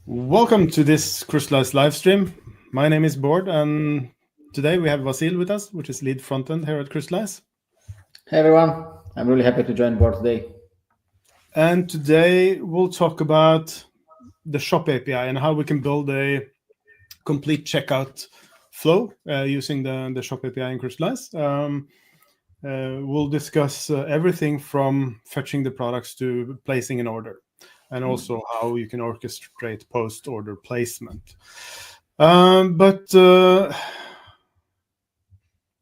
Welcome to this Crystallize live stream. My name is Bård, and today we have Vasil with us, which is lead frontend here at Crystallize. Hey everyone, I'm really happy to join board today. And today we'll talk about the Shop API and how we can build a complete checkout flow using the Shop API in Crystallize. We'll discuss everything from fetching the products to placing an order, and also how you can orchestrate post-order placement. But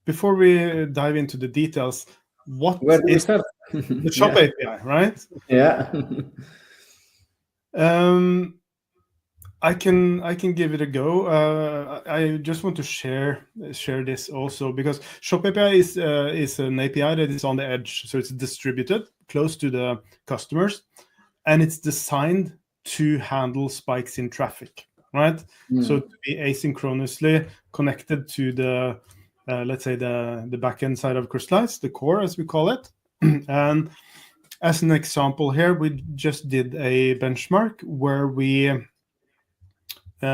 before we dive into the details, Where do we start? The Shop API, right? Yeah. I can give it a go. I just want to share this also because Shop API is an API that is on the edge, so it's distributed close to the customers, and it's designed to handle spikes in traffic, right? So to be asynchronously connected to the let's say the backend side of Crystallize, the core as we call it. And as an example here, we just did a benchmark where we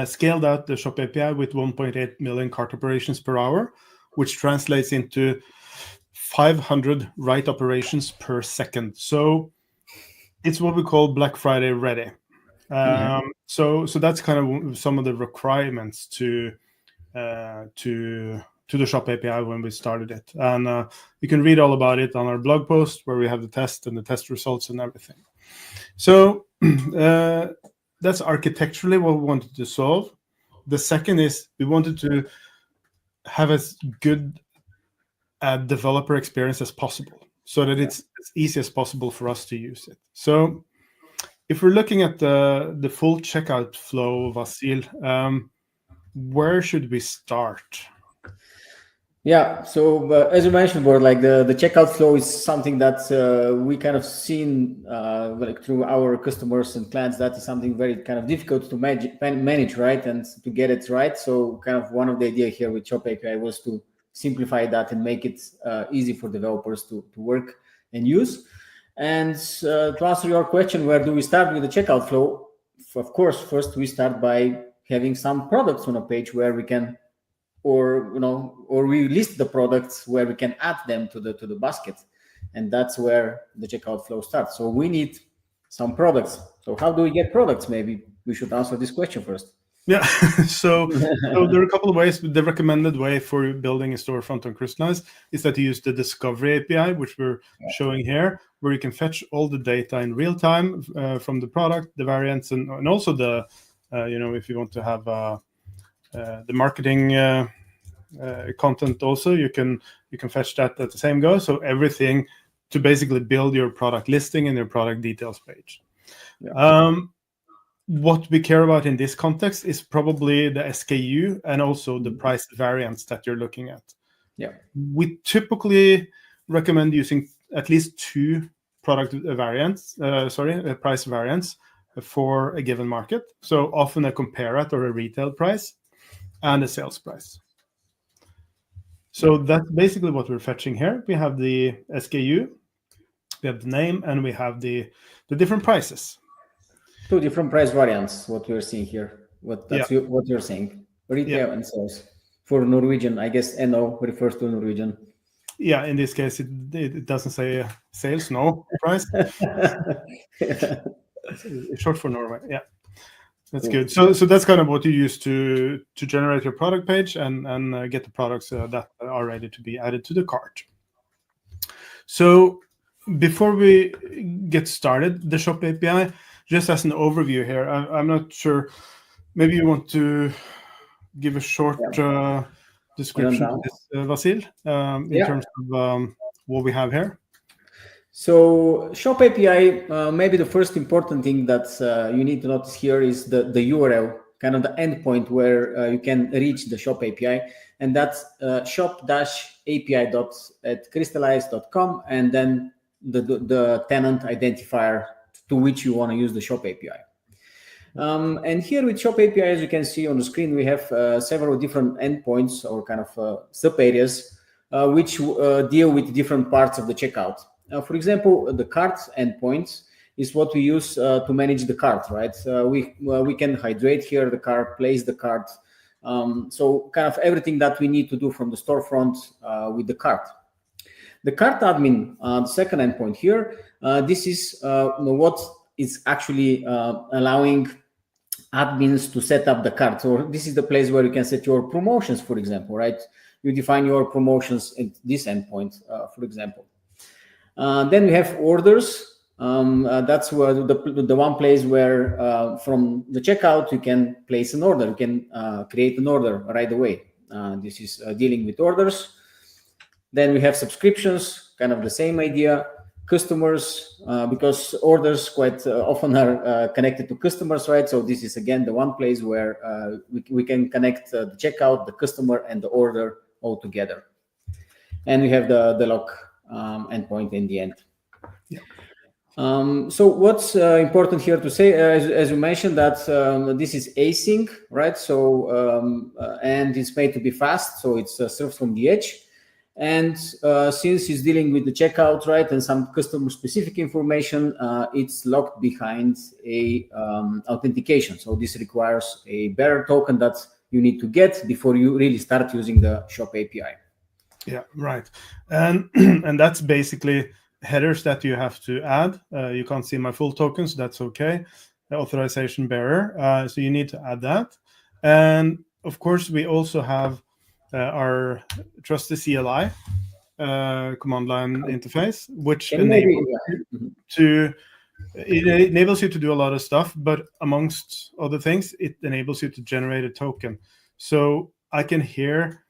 scaled out the Shop API with 1.8 million cart operations per hour, which translates into 500 write operations per second. So it's what we call Black Friday ready. So that's kind of some of the requirements to the Shop API when we started it. And you can read all about it on our blog post where we have the test and the test results and everything. So that's architecturally what we wanted to solve. The second is we wanted to have as good a developer experience as possible so that it's as easy as possible for us to use it. So if we're looking at the full checkout flow, Vasil, where should we start? Yeah, so as you mentioned, Bård, like the checkout flow is something that we kind of seen like through our customers and clients. That is something very kind of difficult to manage, right? And to get it right. So kind of one of the idea here with Shop API was to simplify that and make it easy for developers to work and use. And to answer your question, where do we start with the checkout flow? Of course, first we start by having some products on a page where we can, or we list the products where we can add them to the basket, and that's where the checkout flow starts. So we need some products. So how do we get products? Maybe we should answer this question first. Yeah, so there are a couple of ways. The recommended way for building a storefront on Crystallize is that you use the Discovery API, which we're showing here, where you can fetch all the data in real time from the product, the variants, and also the, if you want to have the marketing content also, you can fetch that at the same go. So everything to basically build your product listing and your product details page. What we care about in this context is probably the SKU and also the price variants that you're looking at. Yeah, we typically recommend using at least two product variants, price variants for a given market. So often a compare at or a retail price and a sales price. So that's basically what we're fetching here. We have the SKU, we have the name, and we have the different prices. Two different price variants, what we're seeing here. What you're saying, retail and sales. For Norwegian, I guess NO refers to Norwegian. Yeah, in this case, it doesn't say sales, no price. It's short for Norway, yeah. That's good. So that's kind of what you use to generate your product page and get the products that are ready to be added to the cart. So before we get started, the Shop API, just as an overview here, I'm not sure, maybe you want to give a short description of this, Vasil, in terms of what we have here. So Shop API, maybe the first important thing that you need to notice here is the URL, kind of the endpoint where you can reach the Shop API, and that's shop-api.crystallize.com, and then the tenant identifier to which you want to use the Shop API. And here with Shop API, as you can see on the screen, we have several different endpoints or kind of sub areas which deal with different parts of the checkout. For example, the cart endpoint is what we use to manage the cart, right? We can hydrate here the cart, place the cart. So kind of everything that we need to do from the storefront with the cart. The cart admin, the second endpoint here, this is what is actually allowing admins to set up the cart. So this is the place where you can set your promotions, for example, right? You define your promotions at this endpoint, for example. Then we have orders. That's where the one place where from the checkout you can place an order. You can create an order right away. This is dealing with orders. Then we have subscriptions, kind of the same idea. Customers, because orders quite often are connected to customers, right? So this is again the one place where we can connect the checkout, the customer, and the order all together. And we have the log endpoint in the end. Yeah. So what's important here to say, as you mentioned, that this is async, right? So and it's made to be fast, so it's served from the edge. And since it's dealing with the checkout, right, and some customer-specific information, it's locked behind a authentication. So this requires a bearer token that you need to get before you really start using the Shop API. Yeah, right. And and that's basically headers that you have to add. You can't see my full tokens. That's okay. The authorization bearer. So you need to add that. And of course, we also have our trusted CLI command line interface, which enables you to do a lot of stuff, but amongst other things, it enables you to generate a token. So I can here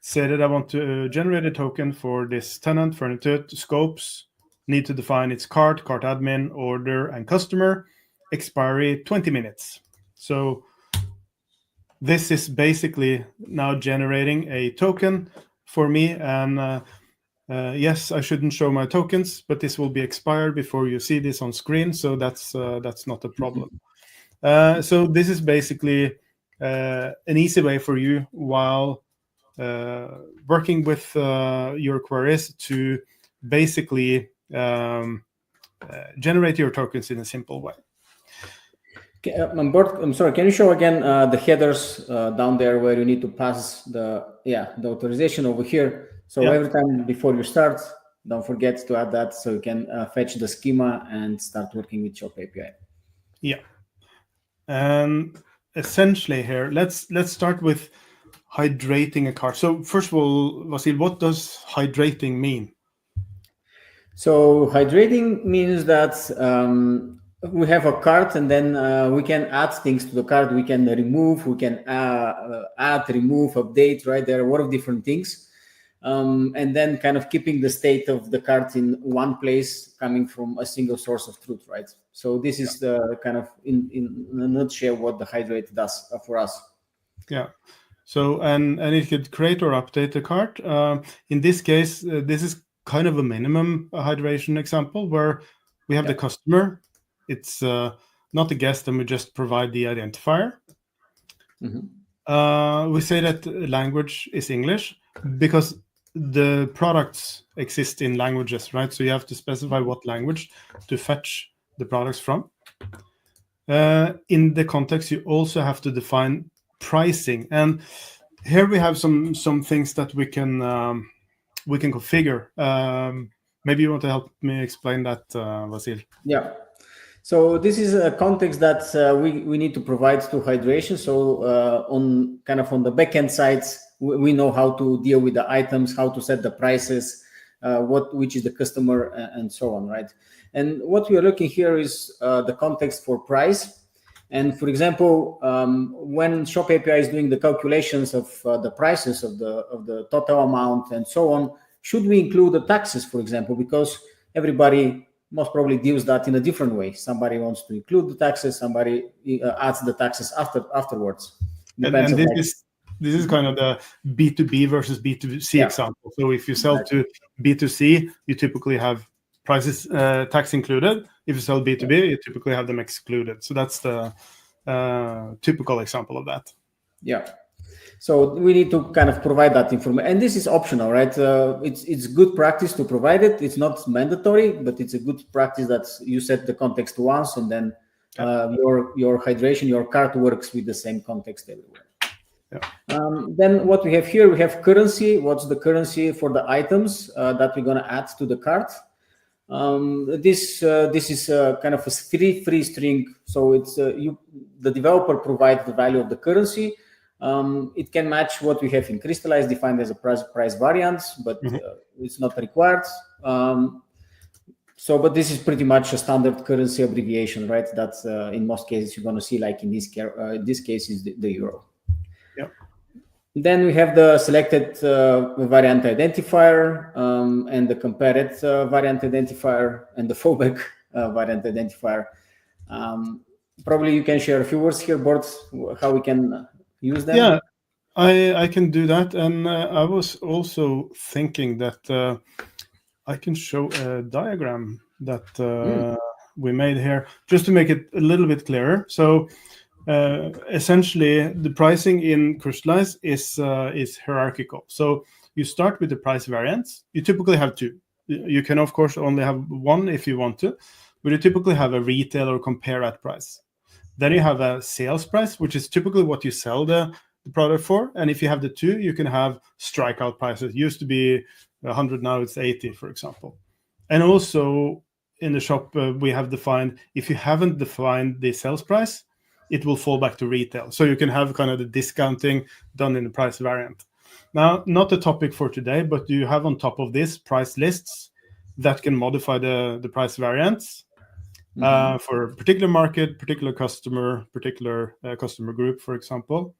say that I want to generate a token for this tenant, furniture, scopes, need to define its cart admin, order, and customer, expiry 20 minutes. So this is basically now generating a token for me. And yes, I shouldn't show my tokens, but this will be expired before you see this on screen. So that's not a problem. So this is basically an easy way for you while working with your queries to basically generate your tokens in a simple way. I'm sorry, can you show again the headers down there where you need to pass the authorization over here? So every time before you start, don't forget to add that so you can fetch the schema and start working with Shop API. Yeah. And essentially here, let's start with hydrating a cart. So first of all, Vasil, what does hydrating mean? So hydrating means that we have a cart, and then we can add things to the cart. We can remove, we can add, remove, update, right? There are a lot of different things. And then kind of keeping the state of the cart in one place coming from a single source of truth, right? So this is the kind of, in a nutshell, what the hydrate does for us. Yeah. So, and it could create or update the cart. In this case, this is kind of a minimum hydration example where we have the customer. It's not a guest, and we just provide the identifier. Mm-hmm. We say that language is English because the products exist in languages, right? So you have to specify what language to fetch the products from. In the context, you also have to define pricing, and here we have some things that we can configure. Maybe you want to help me explain that, Vasil? Yeah. So this is a context that we need to provide to hydration. So on the backend sides, we know how to deal with the items, how to set the prices, which is the customer, and so on, right? And what we are looking here is the context for price. And for example, when Shop API is doing the calculations of the prices of the total amount and so on, should we include the taxes, for example, because everybody most probably deals that in a different way. Somebody wants to include the taxes, somebody adds the taxes afterwards. And this is kind of the B2B versus B2C example. So if you sell to B2C, you typically have prices, tax included. If you sell B2B, you typically have them excluded. So that's the typical example of that. Yeah. So we need to kind of provide that information, and this is optional, right? It's good practice to provide it. It's not mandatory, but it's a good practice that you set the context once, and then your hydration, your cart works with the same context everywhere. Then what we have here, we have currency. What's the currency for the items that we're going to add to the cart? This is kind of a free string. So it's the developer provides the value of the currency. It can match what we have in Crystallize, defined as a price variant, but it's not required. But this is pretty much a standard currency abbreviation, right? That's in most cases you're going to see, like in this case is the euro. Yeah. Then we have the selected variant identifier and the compared variant identifier and the fallback variant identifier. Probably you can share a few words here, Bort, how we can use them. Yeah, I can do that. And I was also thinking that I can show a diagram that we made here just to make it a little bit clearer. So essentially, the pricing in Crystallize is hierarchical. So you start with the price variants. You typically have two. You can, of course, only have one if you want to, but you typically have a retail or compare at price. Then you have a sales price, which is typically what you sell the product for. And if you have the two, you can have strikeout prices. It used to be 100, now it's 80, for example. And also in the shop, we have defined, if you haven't defined the sales price, it will fall back to retail. So you can have kind of the discounting done in the price variant. Now, not the topic for today, but you have on top of this price lists that can modify the price variants for a particular market, particular customer group, for example.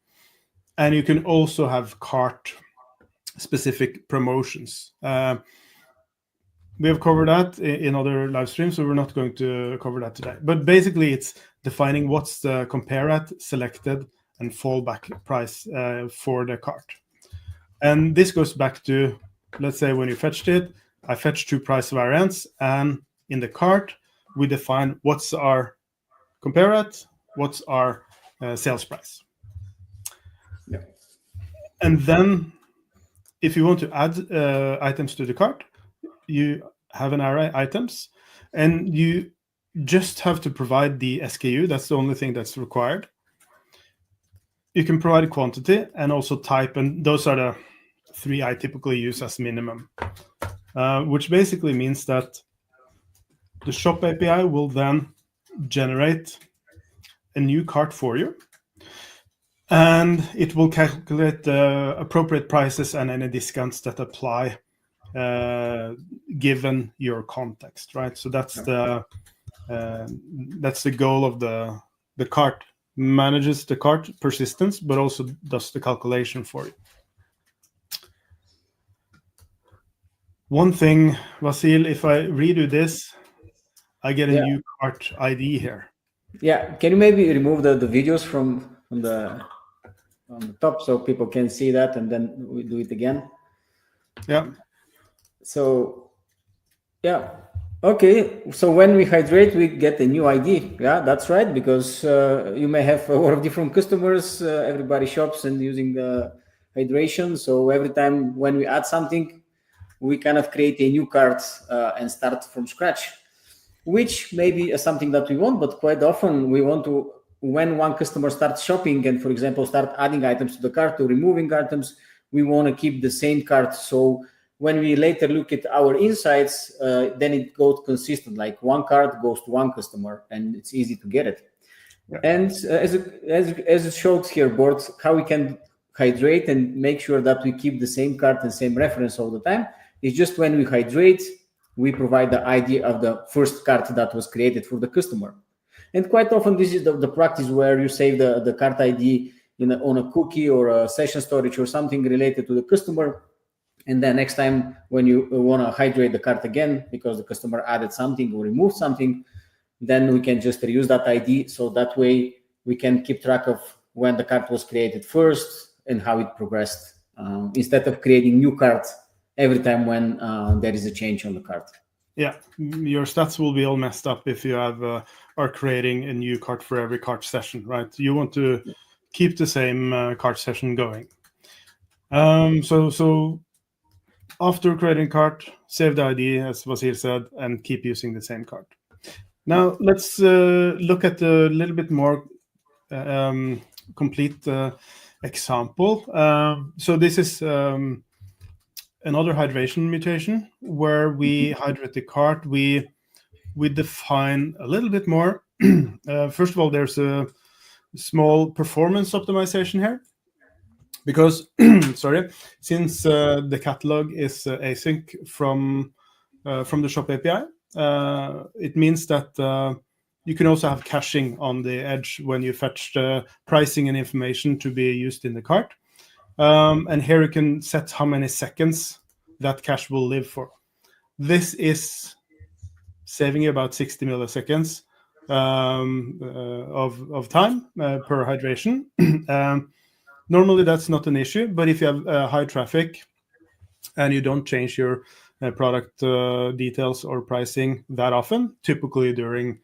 And you can also have cart-specific promotions. We have covered that in other live streams, so we're not going to cover that today. But basically, it's defining what's the compare at, selected, and fallback price for the cart. And this goes back to, let's say when you fetched it, I fetched two price variants, and in the cart, we define what's our compare at, what's our sales price. Yeah. And then if you want to add items to the cart, you have an array items, and you just have to provide the SKU. That's the only thing that's required. You can provide a quantity and also type, and those are the three I typically use as minimum, which basically means that the Shop API will then generate a new cart for you, and it will calculate the appropriate prices and any discounts that apply given your context, right? So that's the goal of the cart. Manages the cart persistence, but also does the calculation for you. One thing, Vasil, if I redo this, I get a new cart ID here. Yeah, can you maybe remove the videos from the on the top so people can see that, and then we do it again? Yeah. So, yeah. Okay, so when we hydrate, we get a new ID. Yeah, that's right, because you may have a lot of different customers. Everybody shops and using the hydration. So every time when we add something, we kind of create a new cart and start from scratch, which may be something that we want, but quite often we want to, when one customer starts shopping and, for example, start adding items to the cart or removing items, we want to keep the same cart. So when we later look at our insights, then it goes consistent, like one cart goes to one customer and it's easy to get it. Yeah. And as it shows here, Bort, how we can hydrate and make sure that we keep the same cart and same reference all the time is just when we hydrate, we provide the ID of the first cart that was created for the customer. And quite often this is the practice where you save the cart ID on a cookie or a session storage or something related to the customer. And then next time when you want to hydrate the cart again because the customer added something or removed something, then we can just reuse that ID. So that way we can keep track of when the cart was created first and how it progressed, instead of creating new carts every time when there is a change on the cart. Yeah, your stats will be all messed up if you are creating a new cart for every cart session, right? You want to keep the same cart session going. So after creating cart, save the ID, as Vasil said, and keep using the same cart. Now let's look at a little bit more complete example. So this is another hydration mutation where we hydrate the cart. We define a little bit more. First of all, there's a small performance optimization here because sorry, since the catalog is async from the Shop API, it means that you can also have caching on the edge when you fetch the pricing and information to be used in the cart. And here you can set how many seconds that cache will live for. This is saving you about 60 milliseconds of time per hydration. Normally, that's not an issue, but if you have high traffic and you don't change your product details or pricing that often, typically during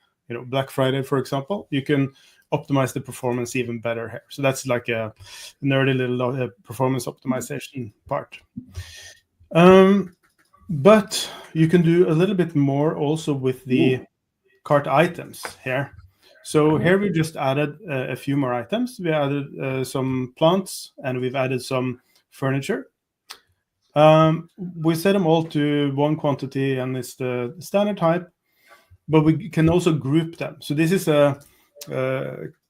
Black Friday, for example, you can optimize the performance even better here. So that's like a nerdy little performance optimization part. But you can do a little bit more also with the cart items here. So here we just added a few more items. We added some plants and we've added some furniture. We set them all to one quantity and it's the standard type, but we can also group them. So this is a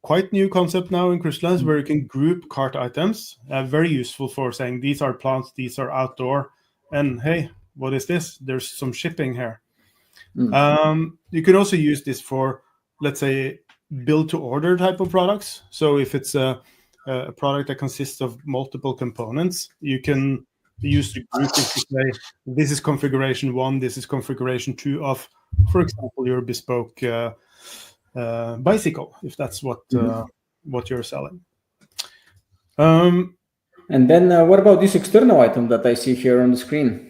quite new concept now in Crystallize where you can group cart items. Very useful for saying these are plants, these are outdoor, and hey, what is this? There's some shipping here. You can also use this for, let's say, build to order type of products. So if it's a product that consists of multiple components, you can use the grouping to say, this is configuration 1, this is configuration 2 of, for example, your bespoke bicycle, if that's what you're selling. And then what about this external item that I see here on the screen?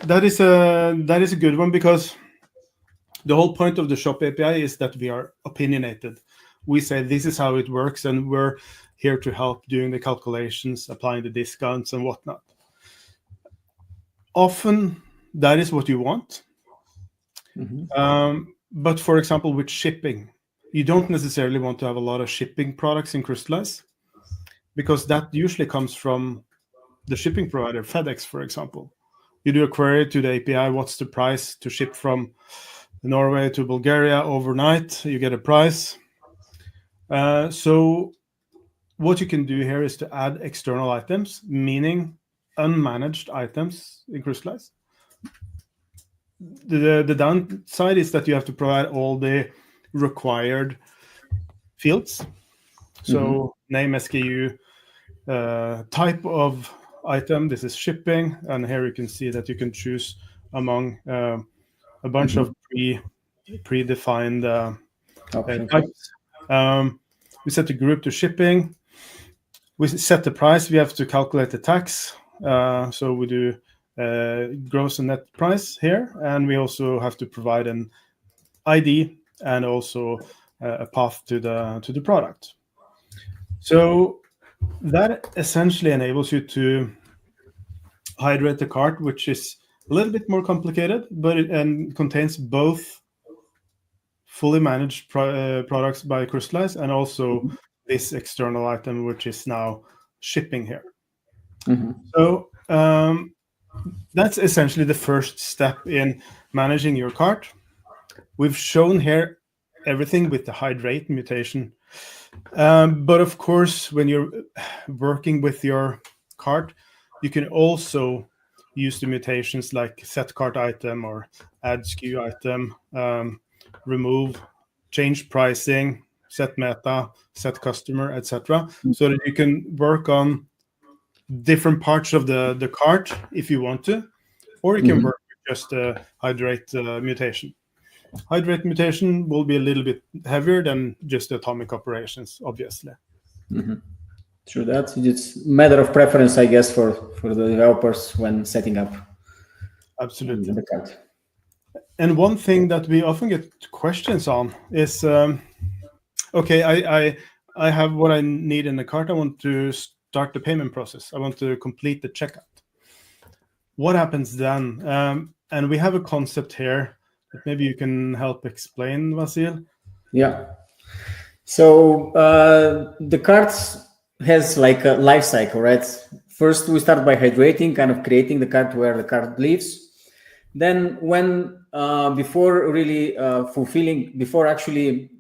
That is a good one because the whole point of the Shop API is that we are opinionated. We say this is how it works, and we're here to help doing the calculations, applying the discounts and whatnot. Often that is what you want. But for example, with shipping, you don't necessarily want to have a lot of shipping products in Crystallize because that usually comes from the shipping provider, FedEx, for example. You do a query to the API, what's the price to ship from Norway to Bulgaria overnight? You get a price. So what you can do here is to add external items, meaning unmanaged items in Crystallize. The downside is that you have to provide all the required fields. So name, SKU, type of item, this is shipping, and here you can see that you can choose among a bunch of predefined types. We set the group to shipping. We set the price. We have to calculate the tax. So we do gross and net price here, and we also have to provide an ID and also a path to the product. So that essentially enables you to hydrate the cart, which is a little bit more complicated, but it contains both fully managed products by Crystallize and also this external item, which is now shipping here. So that's essentially the first step in managing your cart. We've shown here everything with the hydrate mutation. But of course, when you're working with your cart, you can also use the mutations like set cart item or add SKU item, remove, change pricing, set meta, set customer, etc. So that you can work on different parts of the cart if you want to, or you can work with just a hydrate mutation. Hydrate mutation will be a little bit heavier than just atomic operations, obviously. True that. It's a matter of preference, I guess, for the developers when setting up. Absolutely. The cart. And one thing that we often get questions on is, okay, I have what I need in the cart. I want to start the payment process. I want to complete the checkout. What happens then? And we have a concept here that maybe you can help explain, Vasil. Yeah. So the carts has like a life cycle, right? First, we start by hydrating, kind of creating the cart where the cart lives. Then when before really before actually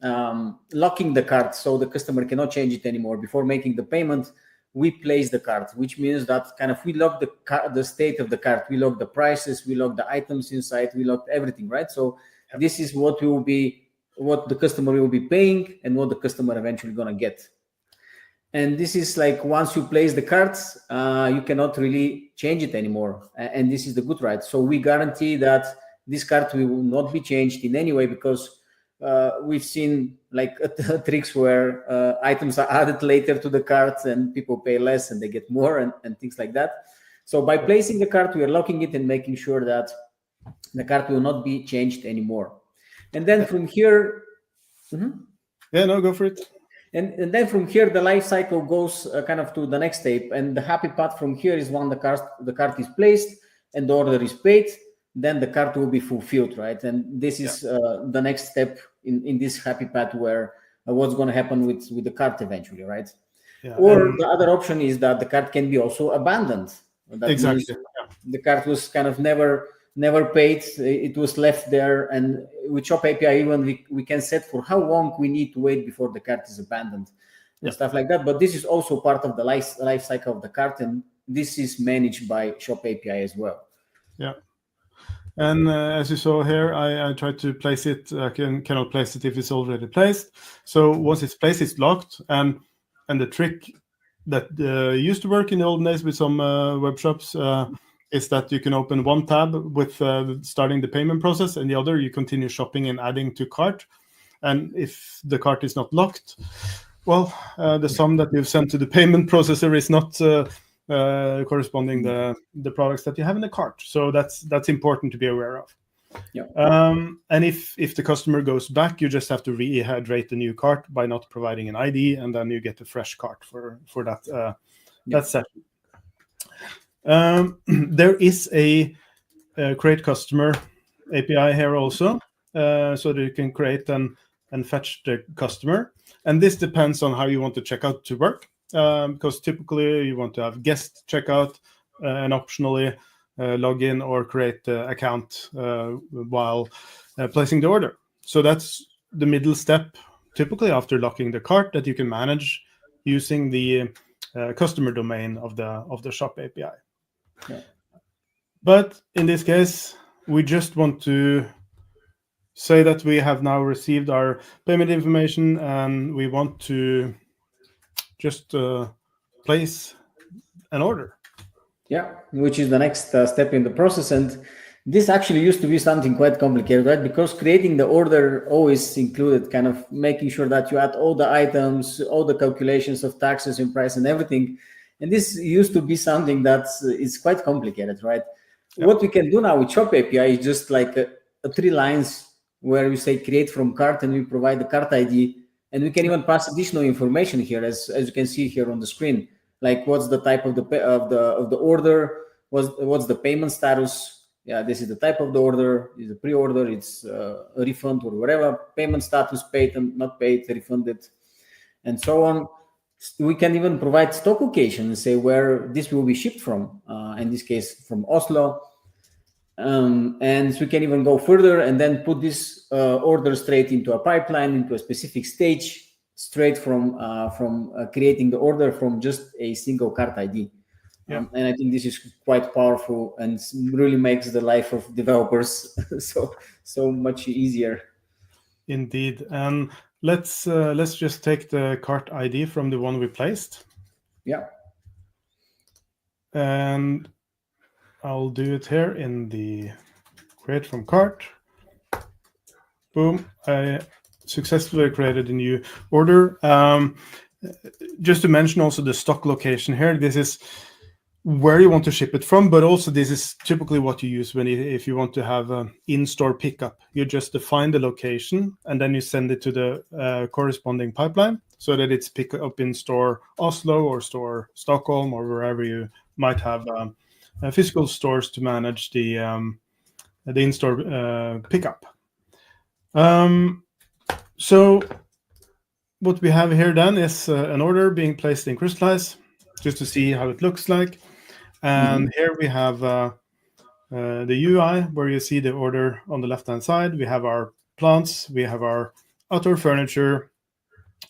locking the cart so the customer cannot change it anymore, before making the payment, we place the cart, which means that kind of we lock the state of the cart, we lock the prices, we lock the items inside, we lock everything, right? So this is what the customer will be paying and what the customer eventually gonna get. And this is like once you place the cards, you cannot really change it anymore. And this is the good, right? So we guarantee that this card will not be changed in any way, because we've seen like tricks where items are added later to the cards and people pay less and they get more and things like that. So by placing the card, we are locking it and making sure that the card will not be changed anymore. And then from here, Yeah, no, go for it. And then from here, the life cycle goes kind of to the next step. And the happy part from here is when the cart is placed and the order is paid, then the cart will be fulfilled, right? And this is the next step in this happy path where what's going to happen with the cart eventually, right? Yeah, or the other option is that the cart can be also abandoned. That exactly. Means the cart was kind of never paid, it was left there, and with Shop API even we can set for how long we need to wait before the cart is abandoned and stuff like that. But this is also part of the life cycle of the cart, and this is managed by Shop API as well. Yeah. And as you saw here, I tried to place it. I cannot place it if it's already placed. So once it's placed, it's locked. And the trick that used to work in the old days with some web shops is that you can open one tab with starting the payment process, and the other you continue shopping and adding to cart. And if the cart is not locked, well, the sum that you've sent to the payment processor is not corresponding the products that you have in the cart. So that's important to be aware of. Yeah. And if the customer goes back, you just have to rehydrate the new cart by not providing an ID, and then you get a fresh cart for that that session. There is a create customer API here also, so that you can create and fetch the customer. And this depends on how you want the checkout to work, because typically you want to have guest checkout and optionally log in or create the account while placing the order. So that's the middle step, typically after locking the cart, that you can manage using the customer domain of the Shop API. Yeah. But in this case, we just want to say that we have now received our payment information and we want to just place an order. Yeah, which is the next step in the process. And this actually used to be something quite complicated, right? Because creating the order always included kind of making sure that you add all the items, all the calculations of taxes and price and everything. And this used to be something that is quite complicated, right? Yeah. What we can do now with Shop API is just like a 3 lines where we say create from cart, and we provide the cart ID, and we can even pass additional information here, as you can see here on the screen, like what's the type of the order, what's the payment status. Yeah, this is the type of the order, is a pre-order, it's a refund or whatever, payment status, paid and not paid, refunded, and so on. We can even provide stock location and say where this will be shipped from, in this case from Oslo. And we can even go further and then put this order straight into a pipeline, into a specific stage, straight from creating the order from just a single cart ID. Yeah. And I think this is quite powerful and really makes the life of developers so much easier. Indeed. And let's just take the cart ID from the one we placed. Yeah. And I'll do it here in the create from cart. Boom. I successfully created a new order. Just to mention also the stock location here. This is where you want to ship it from, but also this is typically what you use if you want to have an in-store pickup. You just define the location and then you send it to the corresponding pipeline so that it's picked up in store Oslo or store Stockholm or wherever you might have physical stores to manage the in-store pickup. So what we have here then is an order being placed in Crystallize, just to see how it looks like. And here we have the UI where you see the order on the left-hand side. We have our plants, we have our outdoor furniture,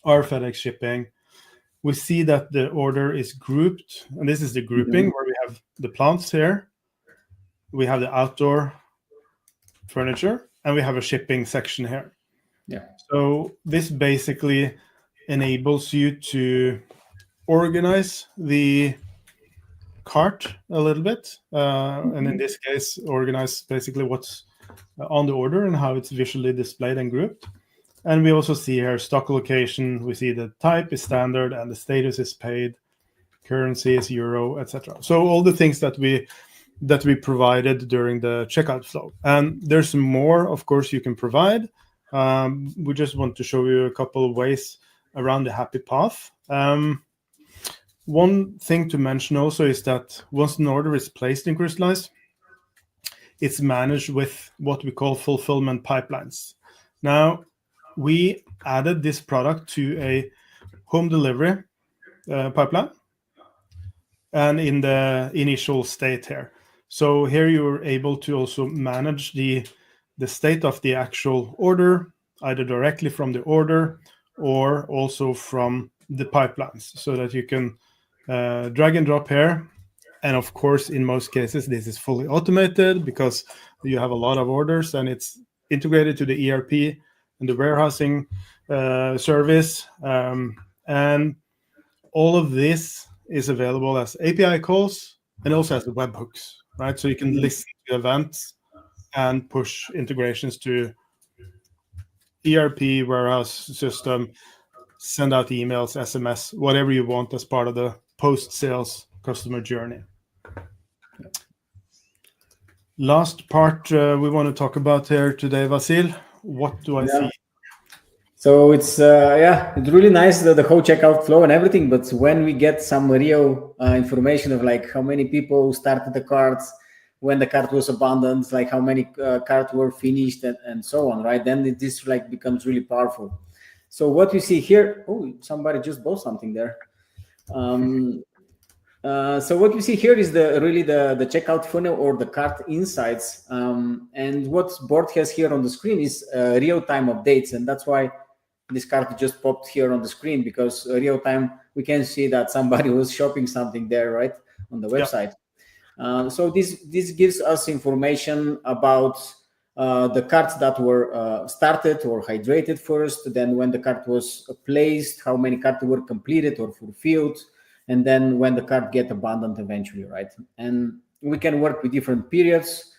our FedEx shipping. We see that the order is grouped, and this is the grouping where we have the plants here, we have the outdoor furniture, and we have a shipping section here. Yeah. So this basically enables you to organize the cart a little bit, and in this case, organize basically what's on the order and how it's visually displayed and grouped. And we also see here stock location. We see the type is standard and the status is paid, currency is euro, etc. So all the things that we provided during the checkout flow. And there's more, of course, you can provide. We just want to show you a couple of ways around the happy path. One thing to mention also is that once an order is placed in Crystallize, it's managed with what we call fulfillment pipelines. Now, we added this product to a home delivery pipeline and in the initial state here. So here you're able to also manage the state of the actual order, either directly from the order or also from the pipelines, so that you can drag and drop here. And of course, in most cases, this is fully automated because you have a lot of orders and it's integrated to the ERP and the warehousing service. And all of this is available as API calls and also as webhooks, right? So you can listen to events and push integrations to ERP, warehouse system, send out emails, SMS, whatever you want as part of the post-sales customer journey. Last part we want to talk about here today, Vasil. What do I see? So it's it's really nice, the whole checkout flow and everything. But when we get some real information of like how many people started the carts, when the cart was abandoned, like how many carts were finished, and so on, right? Then this like becomes really powerful. So what you see here, oh, somebody just bought something there. So what you see here is really the checkout funnel or the cart insights. And what board has here on the screen is real-time updates. And that's why this cart just popped here on the screen, because real-time, we can see that somebody was shopping something there, right, on the website. So this gives us information about the carts that were started or hydrated first, then when the cart was placed, how many carts were completed or fulfilled, and then when the cart get abandoned eventually, right? And we can work with different periods,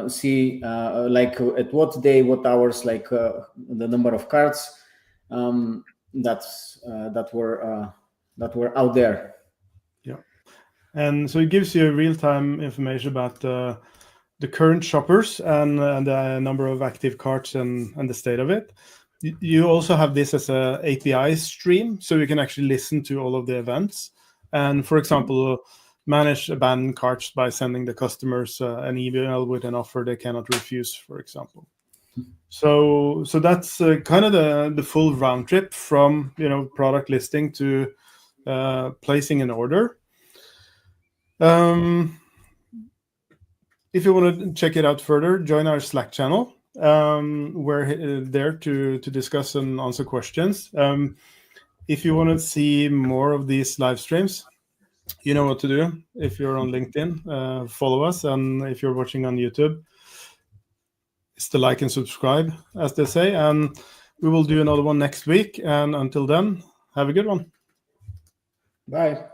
see like at what day, what hours, like the number of carts that were out there. Yeah, and so it gives you real-time information about the current shoppers and the number of active carts and the state of it. You also have this as a API stream, so you can actually listen to all of the events. And for example, manage abandoned carts by sending the customers an email with an offer they cannot refuse, for example. So that's kind of the full round trip from product listing to placing an order. If you want to check it out further, join our Slack channel. We're there to discuss and answer questions. If you want to see more of these live streams, you know what to do. If you're on LinkedIn, follow us. And if you're watching on YouTube, it's the like and subscribe, as they say. And we will do another one next week. And until then, have a good one. Bye.